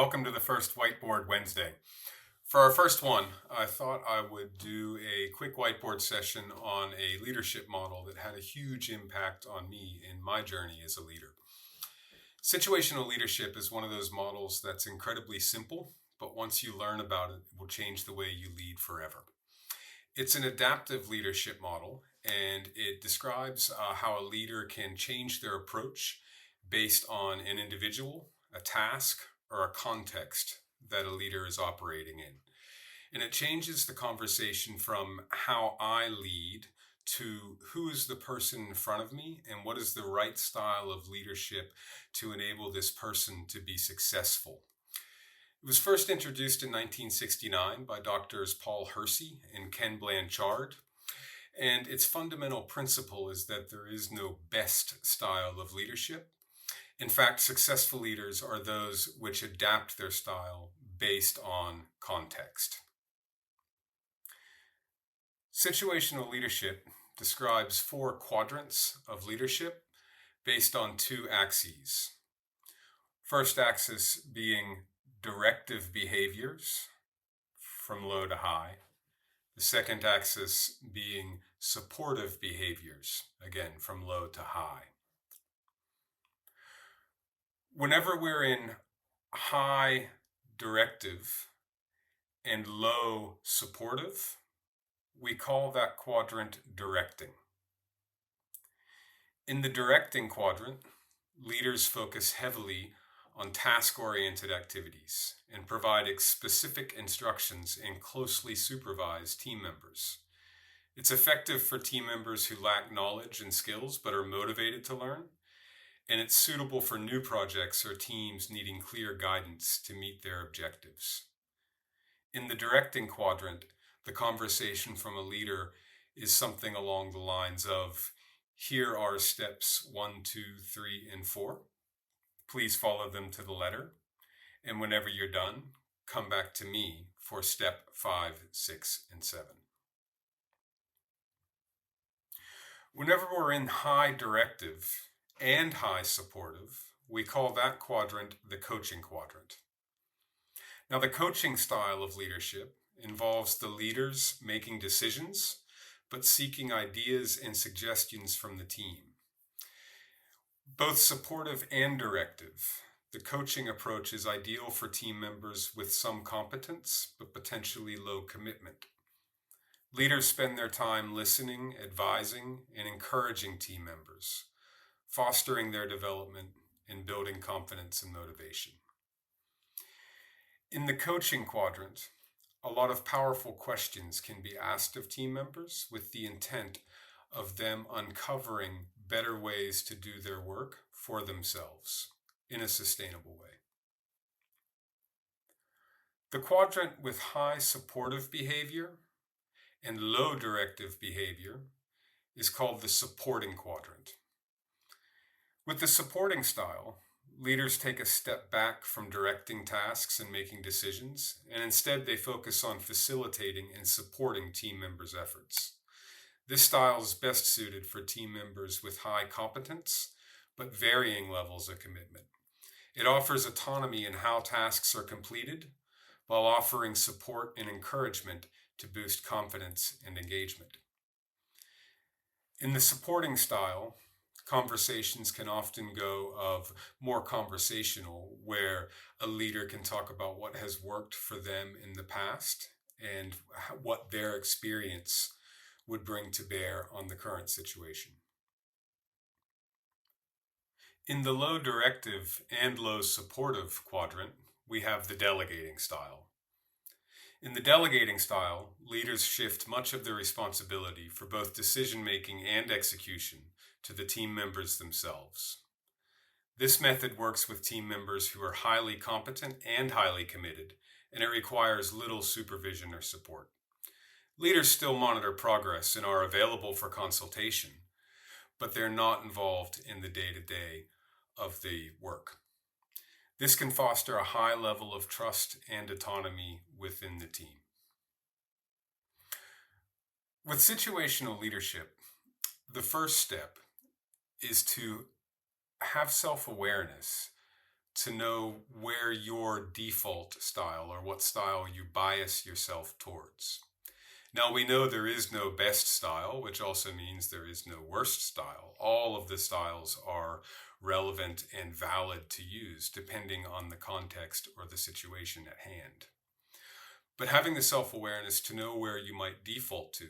welcome to the first Whiteboard Wednesday. For our first one, I thought I would do a quick whiteboard session on a leadership model that had a huge impact on me in my journey as a leader. Situational leadership is one of those models that's incredibly simple, but once you learn about it, it will change the way you lead forever. It's an adaptive leadership model, and it describes how a leader can change their approach based on an individual, a task, or a context that a leader is operating in. And it changes the conversation from how I lead to who is the person in front of me and what is the right style of leadership to enable this person to be successful. It was first introduced in 1969 by Doctors Paul Hersey and Ken Blanchard. And its fundamental principle is that there is no best style of leadership. In fact, successful leaders are those which adapt their style based on context. Situational leadership describes 4 quadrants of leadership based on 2 axes. First axis being directive behaviors from low to high. The second axis being supportive behaviors, again, from low to high. Whenever we're in high directive and low supportive, we call that quadrant directing. In the directing quadrant, leaders focus heavily on task-oriented activities and provide specific instructions and closely supervise team members. It's effective for team members who lack knowledge and skills but are motivated to learn. And it's suitable for new projects or teams needing clear guidance to meet their objectives. In the directing quadrant, the conversation from a leader is something along the lines of, here are steps 1, 2, 3, and 4. Please follow them to the letter. And whenever you're done, come back to me for step 5, 6, and 7. Whenever we're in high directive and high supportive, we call that quadrant the coaching quadrant. Now, the coaching style of leadership involves the leaders making decisions, but seeking ideas and suggestions from the team. Both supportive and directive, the coaching approach is ideal for team members with some competence, but potentially low commitment. Leaders spend their time listening, advising, and encouraging team members, fostering their development and building confidence and motivation. In the coaching quadrant, a lot of powerful questions can be asked of team members with the intent of them uncovering better ways to do their work for themselves in a sustainable way. The quadrant with high supportive behavior and low directive behavior is called the supporting quadrant. With the supporting style, leaders take a step back from directing tasks and making decisions, and instead they focus on facilitating and supporting team members' efforts. This style is best suited for team members with high competence, but varying levels of commitment. It offers autonomy in how tasks are completed, while offering support and encouragement to boost confidence and engagement. In the supporting style, conversations can often go of more conversational, where a leader can talk about what has worked for them in the past and what their experience would bring to bear on the current situation. In the low directive and low supportive quadrant, we have the delegating style. In the delegating style, leaders shift much of their responsibility for both decision-making and execution to the team members themselves. This method works with team members who are highly competent and highly committed, and it requires little supervision or support. Leaders still monitor progress and are available for consultation, but they're not involved in the day-to-day of the work. This can foster a high level of trust and autonomy within the team. With situational leadership, the first step is to have self-awareness to know where your default style or what style you bias yourself towards. Now, we know there is no best style, which also means there is no worst style. All of the styles are relevant and valid to use depending on the context or the situation at hand. But having the self-awareness to know where you might default to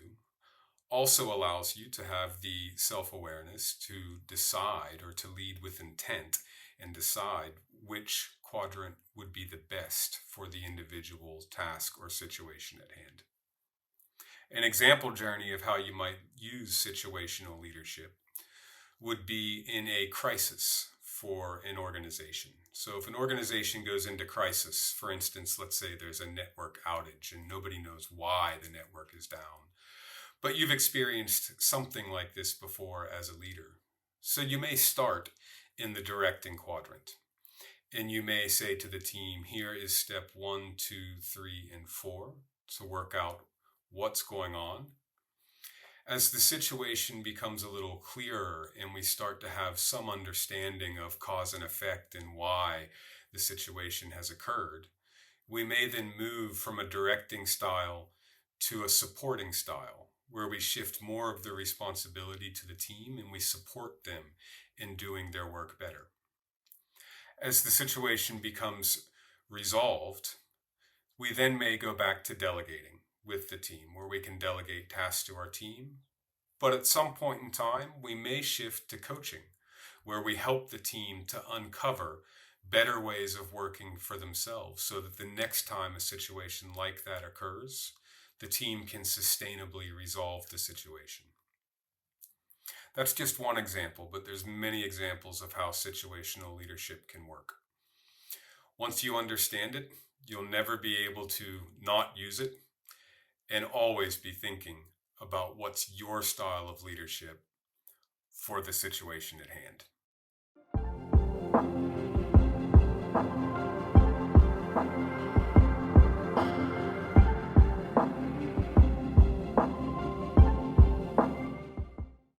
also allows you to have the self-awareness to decide or to lead with intent and decide which quadrant would be the best for the individual task or situation at hand. An example journey of how you might use situational leadership would be in a crisis for an organization. So if an organization goes into crisis, for instance, let's say there's a network outage and nobody knows why the network is down, but you've experienced something like this before as a leader. So you may start in the directing quadrant and you may say to the team, here is step 1, 2, 3, and 4 to work out what's going on. As the situation becomes a little clearer and we start to have some understanding of cause and effect and why the situation has occurred, we may then move from a directing style to a supporting style, where we shift more of the responsibility to the team and we support them in doing their work better. As the situation becomes resolved, we then may go back to delegating with the team, where we can delegate tasks to our team. But at some point in time, we may shift to coaching, where we help the team to uncover better ways of working for themselves so that the next time a situation like that occurs, the team can sustainably resolve the situation. That's just one example, but there's many examples of how situational leadership can work. Once you understand it, you'll never be able to not use it, and always be thinking about what's your style of leadership for the situation at hand.